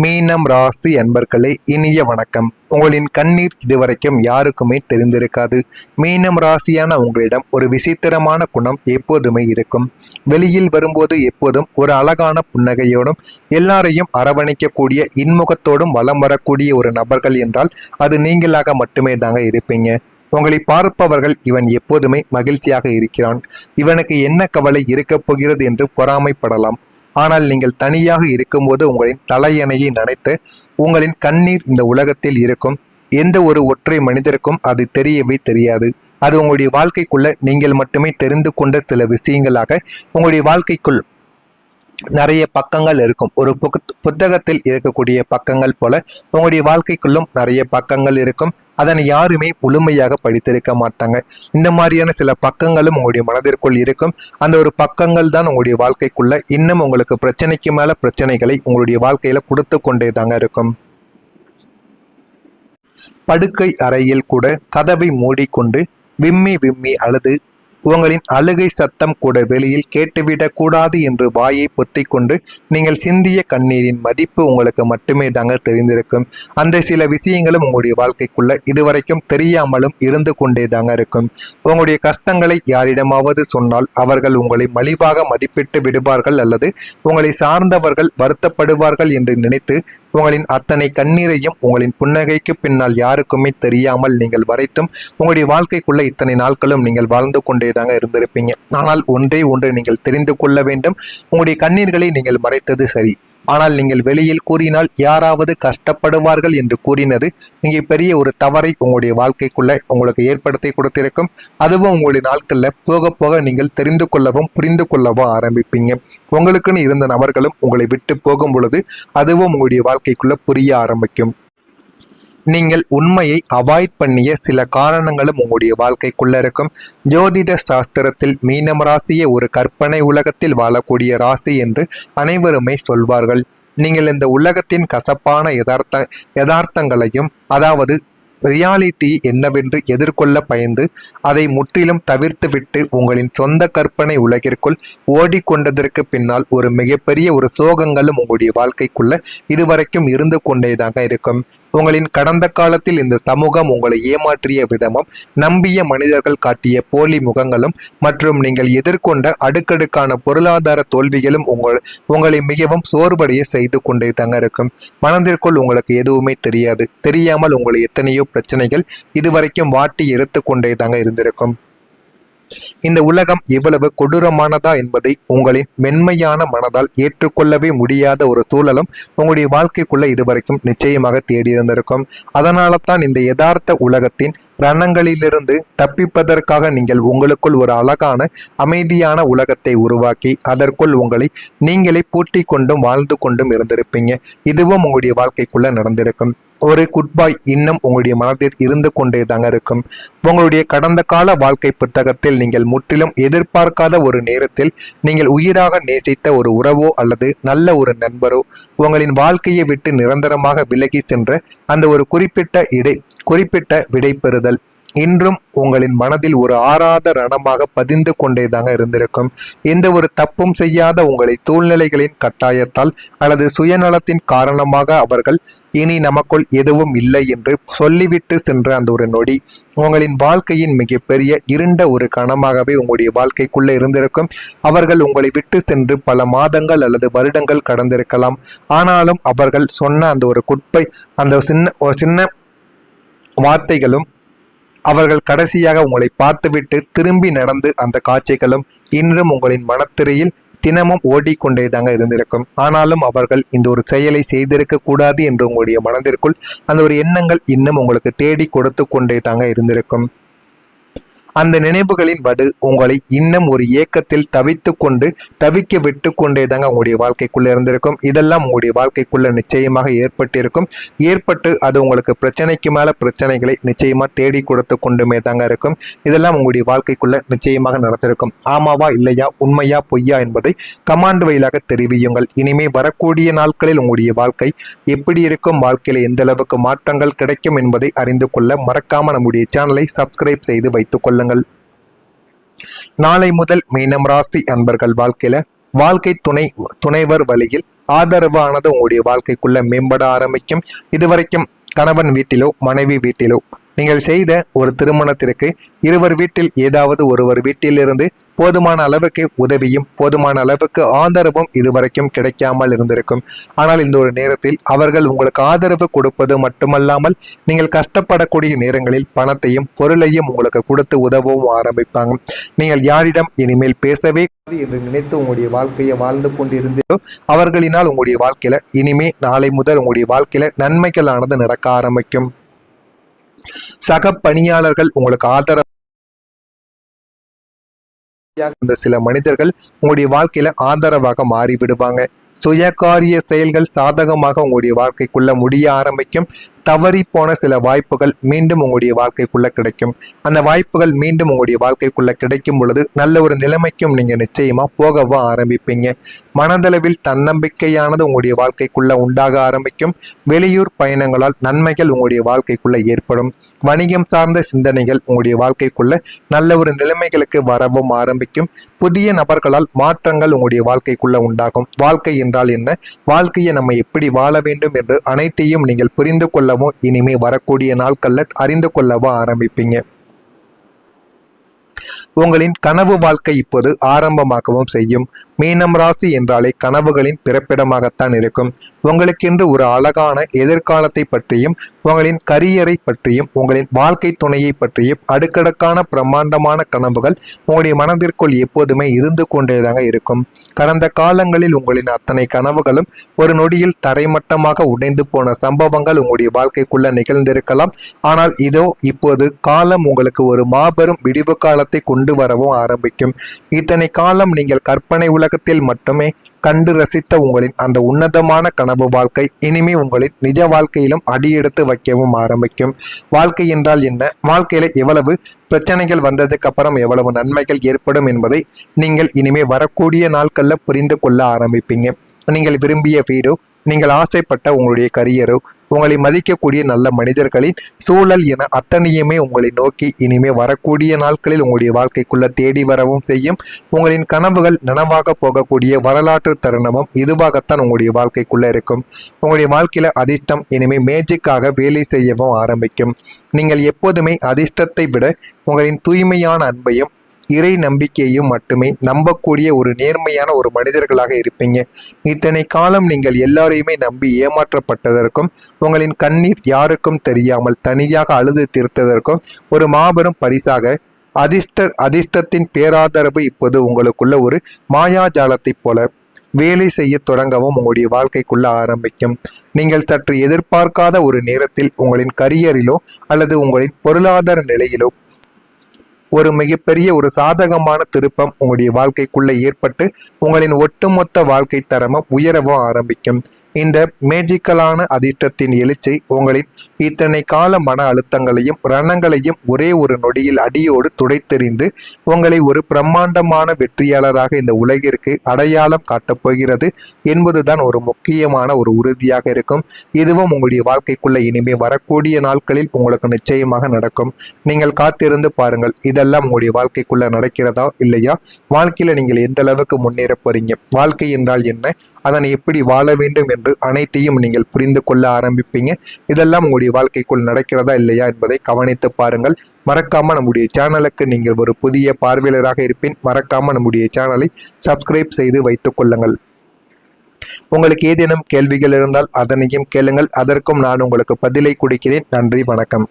மீனம் ராசி அன்பர்களே, இனிய வணக்கம். உங்களின் கண்ணீர் இதுவரைக்கும் யாருக்குமே தெரிந்திருக்காது. மீனம் ராசியான உங்களிடம் ஒரு விசித்திரமான குணம் எப்போதுமே இருக்கும். வெளியில் வரும்போது எப்போதும் ஒரு அழகான புன்னகையோடும் எல்லாரையும் அரவணைக்கக்கூடிய இன்முகத்தோடும் வலம் வரக்கூடிய ஒரு நபர்கள் என்றால் அது நீங்களாக மட்டுமே தாங்க இருப்பீங்க. உங்களை பார்ப்பவர்கள் இவன் எப்போதுமே மகிழ்ச்சியாக இருக்கிறான், இவனுக்கு என்ன கவலை இருக்கப் போகிறது என்று பொறாமைப்படலாம். ஆனால் நீங்கள் தனியாக இருக்கும்போது உங்களின் தலையணையை நனைத்து உங்களின் கண்ணீர் இந்த உலகத்தில் இருக்கும் எந்த ஒரு ஒற்றை மனிதருக்கும் அது தெரியவே தெரியாது. அது உங்களுடைய வாழ்க்கைக்குள்ள நீங்கள் மட்டுமே தெரிந்து கொண்ட சில விஷயங்களாக உங்களுடைய வாழ்க்கைக்குள் நிறைய பக்கங்கள் இருக்கும். ஒரு புத்தகத்தில் இருக்கக்கூடிய பக்கங்கள் போல உங்களுடைய வாழ்க்கைக்குள்ளும் நிறைய பக்கங்கள் இருக்கும். அதனை யாருமே முழுமையாக படித்திருக்க மாட்டாங்க. இந்த மாதிரியான சில பக்கங்களும் உங்களுடைய மனதிற்குள் இருக்கும். அந்த ஒரு பக்கங்கள் தான் உங்களுடைய வாழ்க்கைக்குள்ள இன்னும் உங்களுக்கு பிரச்சனைக்கு மேல பிரச்சனைகளை உங்களுடைய வாழ்க்கையில கொடுத்து கொண்டே தாங்க இருக்கும். படுக்கை அறையில் கூட கதவை மூடிக்கொண்டு விம்மி விம்மி அழுது உங்களின் அழுகை சத்தம் கூட வெளியில் கேட்டுவிடக் கூடாது என்று வாயை பொத்திக் கொண்டு நீங்கள் சிந்திய கண்ணீரின் மதிப்பு உங்களுக்கு மட்டுமே தாங்க தெரிந்திருக்கும். அந்த சில விஷயங்களும் உங்களுடைய வாழ்க்கைக்குள்ள இதுவரைக்கும் தெரியாமலும் இருந்து கொண்டே தாங்க இருக்கும். உங்களுடைய கஷ்டங்களை யாரிடமாவது சொன்னால் அவர்கள் உங்களை மலிவாக மதிப்பிட்டு விடுவார்கள் அல்லது உங்களை சார்ந்தவர்கள் வருத்தப்படுவார்கள் என்று நினைத்து உங்களின் அத்தனை கண்ணீரையும் உங்களின் புன்னகைக்கு பின்னால் யாருக்குமே தெரியாமல் நீங்கள் வரைத்தும் உங்களுடைய வாழ்க்கைக்குள்ள இத்தனை நாட்களும் நீங்கள் வாழ்ந்து கொண்டே தாங்க இருந்திருப்பீங்க. ஆனால் ஒன்றே ஒன்று நீங்கள் தெரிந்து கொள்ள வேண்டும். உங்களுடைய கண்ணீர்களை நீங்கள் மறைத்தது சரி, ஆனால் நீங்கள் வெளியில் கூறினால் யாராவது கஷ்டப்படுவார்கள் என்று கூறினது இங்கே பெரிய ஒரு தவறை உங்களுடைய வாழ்க்கைக்குள்ள உங்களுக்கு ஏற்படுத்தி கொடுத்திருக்கும். அதுவும் உங்களுடைய நாட்கள்ல போக போக நீங்கள் தெரிந்து கொள்ளவும் புரிந்து கொள்ளவும் ஆரம்பிப்பீங்க. உங்களுக்குன்னு இருந்த நபர்களும் உங்களை விட்டு போகும் பொழுது அதுவும் உங்களுடைய வாழ்க்கைக்குள்ள புரிய ஆரம்பிக்கும். நீங்கள் உண்மையை அவாய்ட் பண்ணிய சில காரணங்களும் உங்களுடைய வாழ்க்கைக்குள்ள இருக்கும். ஜோதிட சாஸ்திரத்தில் மீனம் ராசியை ஒரு கற்பனை உலகத்தில் வாழக்கூடிய ராசி என்று அனைவருமே சொல்வார்கள். நீங்கள் இந்த உலகத்தின் கசப்பான யதார்த்தங்களையும் அதாவது ரியாலிட்டி என்னவென்று எதிர்கொள்ள பயந்து அதை முற்றிலும் தவிர்த்துவிட்டு உங்களின் சொந்த கற்பனை உலகிற்குள் ஓடிக்கொண்டதற்கு பின்னால் ஒரு மிகப்பெரிய ஒரு சோகங்களும் உங்களுடைய வாழ்க்கைக்குள்ள இதுவரைக்கும் இருந்து கொண்டேதாங்க இருக்கும். உங்களின் கடந்த காலத்தில் இந்த சமூகம் உங்களை ஏமாற்றிய விதமும் நம்பிய மனிதர்கள் காட்டிய போலி முகங்களும் மற்றும் நீங்கள் எதிர்கொண்ட அடுக்கடுக்கான பொருளாதார தோல்விகளும் உங்களை மிகவும் சோர்வடைய செய்து கொண்டே தாங்க இருக்கும். மனதிற்குள் உங்களுக்கு எதுவுமே தெரியாமல் உங்களை எத்தனையோ பிரச்சனைகள் இதுவரைக்கும் வாட்டி எடுத்து கொண்டே தாங்க இருந்திருக்கும். இந்த உலகம் எவ்வளவு கொடூரமானதா என்பதை உங்களின் மென்மையான மனதால் ஏற்றுக்கொள்ளவே முடியாத ஒரு சூழலும் உங்களுடைய வாழ்க்கைக்குள்ள இதுவரைக்கும் நிச்சயமாக தேடியிருந்திருக்கும். அதனால தான் இந்த யதார்த்த உலகத்தின் ரணங்களிலிருந்து தப்பிப்பதற்காக நீங்கள் உங்களுக்குள் ஒரு அழகான அமைதியான உலகத்தை உருவாக்கி அதற்குள் உங்களை நீங்களே பூட்டி கொண்டும் வாழ்ந்து கொண்டும் இருந்திருப்பீங்க. இதுவும் உங்களுடைய வாழ்க்கைக்குள்ள நடந்திருக்கும். ஒரு குட்பாய் இன்னும் உங்களுடைய மனதில் இருந்து கொண்டே தாங்க இருக்கும். உங்களுடைய கடந்த கால வாழ்க்கை புத்தகத்தில் நீங்கள் முற்றிலும் எதிர்பார்க்காத ஒரு நேரத்தில் நீங்கள் உயிராக நேசித்த ஒரு உறவோ அல்லது நல்ல ஒரு நண்பரோ உங்களின் வாழ்க்கையை விட்டு நிரந்தரமாக விலகி சென்ற அந்த ஒரு குறிப்பிட்ட விடை பெறுதல் இன்றும் உங்களின் மனதில் ஒரு ஆறாத ரணமாக பதிந்து கொண்டே தாங்க இருந்திருக்கும். எந்த ஒரு தப்பும் செய்யாத உங்களை சூழ்நிலைகளின் கட்டாயத்தால் அல்லது சுயநலத்தின் காரணமாக அவர்கள் இனி நமக்குள் எதுவும் இல்லை என்று சொல்லிவிட்டு சென்ற அந்த ஒரு நொடி உங்களின் வாழ்க்கையின் மிகப்பெரிய இருண்ட ஒரு கணமாகவே உங்களுடைய வாழ்க்கைக்குள்ள இருந்திருக்கும். அவர்கள் உங்களை விட்டு சென்று பல மாதங்கள் அல்லது வருடங்கள் கடந்திருக்கலாம். ஆனாலும் அவர்கள் சொன்ன அந்த ஒரு அந்த சின்ன வார்த்தைகளும் அவர்கள் கடைசியாக உங்களை பார்த்துவிட்டு திரும்பி நடந்து அந்த காட்சிகளும் இன்றும் உங்களின் மனத்திரையில் தினமும் ஓடிக்கொண்டே தாங்க இருந்திருக்கும். ஆனாலும் அவர்கள் இந்த ஒரு செயலை செய்திருக்க கூடாது என்று உங்களுடைய மனதிற்குள் அந்த ஒரு எண்ணங்கள் இன்னும் உங்களுக்கு தேடி கொடுத்து கொண்டே தாங்க இருந்திருக்கும். அந்த நினைவுகளின் வடு உங்களை இன்னும் ஒரு ஏக்கத்தில் தவிக்க விட்டு கொண்டே தாங்க உங்களுடைய வாழ்க்கைக்குள்ள இருந்திருக்கும். இதெல்லாம் உங்களுடைய வாழ்க்கைக்குள்ள நிச்சயமாக ஏற்பட்டு அது உங்களுக்கு பிரச்சனைக்கு மேல பிரச்சனைகளை நிச்சயமா தேடி கொடுத்து கொண்டுமே தாங்க இருக்கும். இதெல்லாம் உங்களுடைய வாழ்க்கைக்குள்ள நிச்சயமாக நடந்திருக்கும். ஆமாவா இல்லையா, உண்மையா பொய்யா என்பதை கமாண்ட் வழியாக தெரிவியுங்கள். இனிமே வரக்கூடிய நாட்களில் உங்களுடைய வாழ்க்கை எப்படி இருக்கும், வாழ்க்கையில எந்த அளவுக்கு மாற்றங்கள் கிடைக்கும் என்பதை அறிந்து கொள்ள மறக்காம நம்முடைய சேனலை சப்ஸ்கிரைப் செய்து வைத்துக் கொள்ளுங்கள். நாளை முதல் மீனம் ராசி அன்பர்கள் வாழ்க்கை துணைவர் வழியில் ஆதரவானது உங்களுடைய வாழ்க்கைக்குள்ள மேம்பட ஆரம்பிக்கும். இதுவரைக்கும் கணவன் வீட்டிலோ மனைவி வீட்டிலோ நீங்கள் செய்த ஒரு திருமணத்திற்கு இருவர் வீட்டில் ஏதாவது ஒருவர் வீட்டிலிருந்து போதுமான அளவுக்கு உதவியும் போதுமான அளவுக்கு ஆதரவும் இதுவரைக்கும் கிடைக்காமல் இருந்திருக்கும். ஆனால் இந்த ஒரு நேரத்தில் அவர்கள் உங்களுக்கு ஆதரவு கொடுப்பது மட்டுமல்லாமல் நீங்கள் கஷ்டப்படக்கூடிய நேரங்களில் பணத்தையும் பொருளையும் உங்களுக்கு கொடுத்து உதவவும் ஆரம்பிப்பாங்க. நீங்கள் யாரிடம் இனிமேல் பேசவே என்று நினைத்து உங்களுடைய வாழ்க்கையை வாழ்ந்து கொண்டிருந்தோ அவர்களினால் உங்களுடைய வாழ்க்கையில இனிமே நாளை முதல் உங்களுடைய வாழ்க்கையில நன்மைகளானது நடக்க ஆரம்பிக்கும். சக பணியாளர்கள் உங்களுக்கு ஆதரவு சில மனிதர்கள் உங்களுடைய வாழ்க்கையில ஆதரவாக மாறிவிடுவாங்க. சுயகாரிய செயல்கள் சாதகமாக உங்களுடைய வாழ்க்கைக்குள்ள முடிய ஆரம்பிக்கும். தவறி போன சில வாய்ப்புகள் மீண்டும் உங்களுடைய வாழ்க்கைக்குள்ள கிடைக்கும். அந்த வாய்ப்புகள் மீண்டும் உங்களுடைய வாழ்க்கைக்குள்ள கிடைக்கும் பொழுது நல்ல ஒரு நிலைமைக்கும் நீங்க நிச்சயமா போகவும் ஆரம்பிப்பீங்க. மனதளவில் தன்னம்பிக்கையானது உங்களுடைய வாழ்க்கைக்குள்ள உண்டாக ஆரம்பிக்கும். வெளியூர் பயணங்களால் நன்மைகள் உங்களுடைய வாழ்க்கைக்குள்ள ஏற்படும். வணிகம் சார்ந்த சிந்தனைகள் உங்களுடைய வாழ்க்கைக்குள்ள நல்ல ஒரு நிலைமைகளுக்கு வரவும் ஆரம்பிக்கும். புதிய நபர்களால் மாற்றங்கள் உங்களுடைய வாழ்க்கைக்குள்ள உண்டாகும். வாழ்க்கை என்றால் என்ன, வாழ்க்கையை நம்ம எப்படி வாழ வேண்டும் என்று அனைத்தையும் நீங்கள் புரிந்து கொள்ளவும் இனிமே வரக்கூடிய நாட்கள்ல அறிந்து கொள்ளவும் ஆரம்பிப்பீங்க. உங்களின் கனவு வாழ்க்கை இப்போது ஆரம்பமாகவும் செய்யும். மீனம் ராசி என்றாலே கனவுகளின் பிறப்பிடமாகத்தான் இருக்கும். உங்களுக்கென்று ஒரு அழகான எதிர்காலத்தை பற்றியும் உங்களின் கரியரை பற்றியும் உங்களின் வாழ்க்கை துணையை பற்றியும் அடுக்கடுக்கான பிரம்மாண்டமான கனவுகள் உங்களுடைய மனதிற்குள் எப்போதுமே இருந்து கொண்டேதாங்க இருக்கும். கடந்த காலங்களில் உங்களின் அத்தனை கனவுகளும் ஒரு நொடியில் தரைமட்டமாக உடைந்து போன சம்பவங்கள் உங்களுடைய வாழ்க்கைக்குள்ள நிகழ்ந்திருக்கலாம். ஆனால் இதோ இப்போது காலம் உங்களுக்கு ஒரு மாபெரும் விடிவு காலத்தை கொண்டு வரவும் ஆரம்பிக்கும். இத்தனை காலம் நீங்கள் கற்பனை உலகத்தில் மட்டுமே கண்டு ரசித்த உங்களின் அந்த உன்னதமான கனவு வாழ்க்கை இனிமே உங்களின் நிஜ வாழ்க்கையிலும் அடியெடுத்து வைக்கவும் ஆரம்பிக்கும். வாழ்க்கை என்றால் என்ன, வாழ்க்கையில எவ்வளவு பிரச்சனைகள் வந்ததுக்கு அப்புறம் எவ்வளவு நன்மைகள் ஏற்படும் என்பதை நீங்கள் இனிமே வரக்கூடிய நாட்கள்ல புரிந்து கொள்ள ஆரம்பிப்பீங்க. நீங்கள் விரும்பிய வீடோ, நீங்கள் ஆசைப்பட்ட உங்களுடைய கரியரோ, உங்களை மதிக்கக்கூடிய நல்ல மனிதர்களின் சூழல் என அத்தனையுமே உங்களை நோக்கி இனிமே வரக்கூடிய நாட்களில் உங்களுடைய வாழ்க்கைக்குள்ள தேடி வரவும் செய்யும். உங்களின் கனவுகள் நனவாக போகக்கூடிய வரலாற்று தருணமும் இதுவாகத்தான் உங்களுடைய வாழ்க்கைக்குள்ள இருக்கும். உங்களுடைய வாழ்க்கையில அதிர்ஷ்டம் இனிமே மேஜிக்காக வேலை செய்யவும் ஆரம்பிக்கும். நீங்கள் எப்போதுமே அதிர்ஷ்டத்தை விட உங்களின் தூய்மையான அன்பையும் இறை நம்பிக்கையையும் மட்டுமே நம்பக்கூடிய ஒரு நேர்மையான ஒரு மனிதர்களாக இருப்பீங்க. இத்தனை காலம் நீங்கள் எல்லாரையுமே நம்பி ஏமாற்றப்பட்டதற்கும் உங்களின் கண்ணீர் யாருக்கும் தெரியாமல் தனியாக அழுது தீர்த்ததற்கும் ஒரு மாபெரும் பரிசாக அதிர்ஷ்டத்தின் பேராதரவு இப்போது உங்களுக்குள்ள ஒரு மாயாஜாலத்தை போல வேலை செய்ய தொடங்கவும் உங்களுடைய வாழ்க்கைக்குள்ள ஆரம்பிக்கும். நீங்கள் சற்று எதிர்பார்க்காத ஒரு நேரத்தில் உங்களின் கரியரிலோ அல்லது உங்களின் பொருளாதார நிலையிலோ ஒரு மிகப்பெரிய ஒரு சாதகமான திருப்பம் உங்களுடைய வாழ்க்கைக்குள்ள ஏற்பட்டு உங்களின் ஒட்டுமொத்த வாழ்க்கை தரமும் உயரவும் ஆரம்பிக்கும். இந்த மேஜிக்கலான அதிர்ஷ்டத்தின் எழுச்சி உங்களின் இத்தனை கால மன அழுத்தங்களையும் ரணங்களையும் ஒரே ஒரு நொடியில் அடியோடு துடைத்தெறிந்து உங்களை ஒரு பிரம்மாண்டமான வெற்றியாளராக இந்த உலகிற்கு அடையாளம் காட்டப் போகிறது என்பதுதான் ஒரு முக்கியமான ஒரு உறுதியாக இருக்கும். இதுவும் உங்களுடைய வாழ்க்கைக்குள்ள இனிமே வரக்கூடிய நாட்களில் உங்களுக்கு நிச்சயமாக நடக்கும். நீங்கள் காத்திருந்து பாருங்கள், இதெல்லாம் உங்களுடைய வாழ்க்கைக்குள்ள நடக்கிறதா இல்லையா, வாழ்க்கையில நீங்கள் எந்த அளவுக்கு முன்னேற போறீங்க, வாழ்க்கை என்றால் என்ன, அதனை எப்படி வாழ வேண்டும் என்று அனைத்தையும் நீங்கள் புரிந்து கொள்ள ஆரம்பிப்பீங்க. இதெல்லாம் உங்களுடைய வாழ்க்கைக்குள் நடக்கிறதா இல்லையா என்பதை கவனித்து பாருங்கள். மறக்காம நம்முடைய சேனலுக்கு நீங்கள் ஒரு புதிய பார்வையாளராக இருப்பின் மறக்காம நம்முடைய சேனலை சப்ஸ்கிரைப் செய்து வைத்துக் கொள்ளுங்கள். உங்களுக்கு ஏதேனும் கேள்விகள் இருந்தால் அதனையும் கேளுங்கள், அதற்கும் நான் உங்களுக்கு பதிலை கொடுக்கிறேன். நன்றி, வணக்கம்.